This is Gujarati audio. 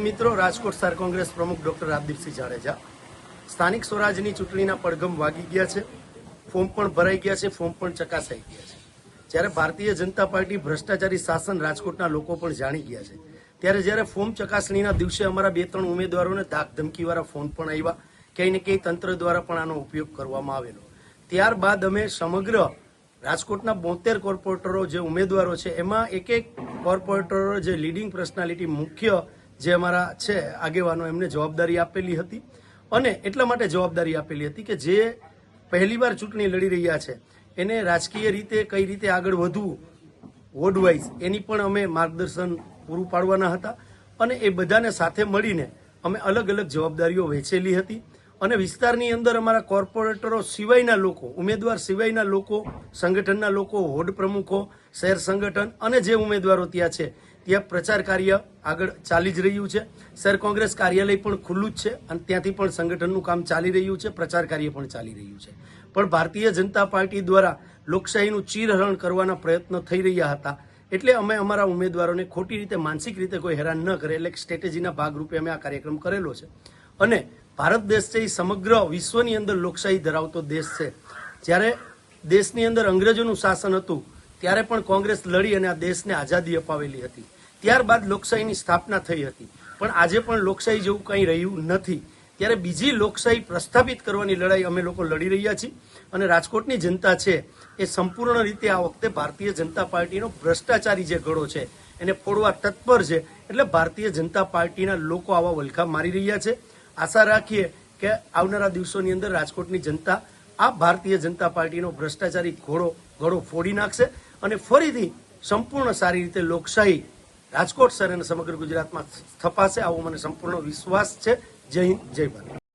મિત્રો, રાજકોટ શહેર કોંગ્રેસ પ્રમુખ ડોક્ટર રાજદીપસિંહ જાડેજા। સ્થાનિક સ્વરાજની ચૂંટણીના પડઘમ વાગી ગયા છે, ફોર્મ પણ ભરાઈ ગયા છે, ફોર્મ પણ ચકાસાઈ ગયા છે। જ્યારે ભારતીય જનતા પાર્ટી ભ્રષ્ટાચારી શાસન રાજકોટના લોકો પણ જાણી ગયા છે, ત્યારે જ્યારે ફોર્મ ચકાસણીના દિવસે અમારા 2-3 ઉમેદવારોને ધાક ધમકીવાળા ફોન પણ આવ્યા, ક્યાંય ને ક્યાંય તંત્ર દ્વારા પણ આનો ઉપયોગ કરવામાં આવેલો। ત્યારબાદ અમે સમગ્ર રાજકોટના 72 કોર્પોરેટરો જે ઉમેદવારો છે એમાં એક કોર્પોરેટરો જે લીડિંગ પર્સનાલિટી મુખ્ય જે અમારા છે આગેવાનો એમને જવાબદારી આપેલી હતી અને એટલા માટે જવાબદારી આપેલી હતી કે જે પહેલીવાર ચૂંટણી લડી રહ્યા છે એને રાજકીય રીતે કઈ રીતે આગળ વધવું વોર્ડ વાઇઝ એની પણ અમે માર્ગદર્શન પૂરું પાડવાના હતા અને એ બધાને સાથે મળીને અમે અલગ અલગ જવાબદારીઓ વહેંચેલી હતી અને વિસ્તારની અંદર અમારા કોર્પોરેટરો સિવાયના લોકો, ઉમેદવાર સિવાયના લોકો, સંગઠનના લોકો, વોર્ડ પ્રમુખો, શહેર સંગઠન અને જે ઉમેદવારો ત્યાં છે ત્યાં પ્રચાર કાર્ય આગળ ચાલી જ રહ્યું છે। શહેર કોંગ્રેસ કાર્યાલય પણ ખુલ્લું જ છે અને ત્યાંથી પણ સંગઠનનું કામ ચાલી રહ્યું છે, પ્રચાર કાર્ય પણ ચાલી રહ્યું છે। પણ ભારતીય જનતા પાર્ટી દ્વારા લોકશાહીનું ચીરહરણ કરવાના પ્રયત્ન થઈ રહ્યા હતા એટલે અમે અમારા ઉમેદવારોને ખોટી રીતે માનસિક રીતે કોઈ હેરાન ન કરે એટલે સ્ટ્રેટેજીના ભાગરૂપે અમે આ કાર્યક્રમ કરેલો છે। અને ભારત દેશ છે એ સમગ્ર વિશ્વની અંદર લોકશાહી ધરાવતો દેશ છે। જ્યારે દેશની અંદર અંગ્રેજોનું શાસન હતું ત્યારે પણ કોંગ્રેસ લડી અને આ દેશને આઝાદી અપાવેલી હતી। ત્યારબાદ લોકશાહીની સ્થાપના થઈ હતી, પણ આજે પણ લોકશાહી જેવું કંઈ રહ્યું નથી। ત્યારે બીજી લોકશાહી પ્રસ્થાપિત કરવાની લડાઈ અમે લોકો લડી રહ્યા છીએ અને રાજકોટની જનતા છે એ સંપૂર્ણ રીતે આ વખતે ભારતીય જનતા પાર્ટીનો ભ્રષ્ટાચારી જે ગળો છે એને ફોડવા તત્પર છે। એટલે ભારતીય જનતા પાર્ટીના લોકો આવા વલખા મારી રહ્યા છે। આશા રાખીએ કે આવનારા દિવસોની અંદર રાજકોટની જનતા આ ભારતીય જનતા પાર્ટીનો ભ્રષ્ટાચારી ગળો ફોડી નાખશે અને ફરીથી સંપૂર્ણ સારી રીતે લોકશાહી રાજકોટ શહેર અને સમગ્ર ગુજરાતમાં સ્થપાશે, આવો મને સંપૂર્ણ વિશ્વાસ છે। જય હિન્દ, જય ભારત।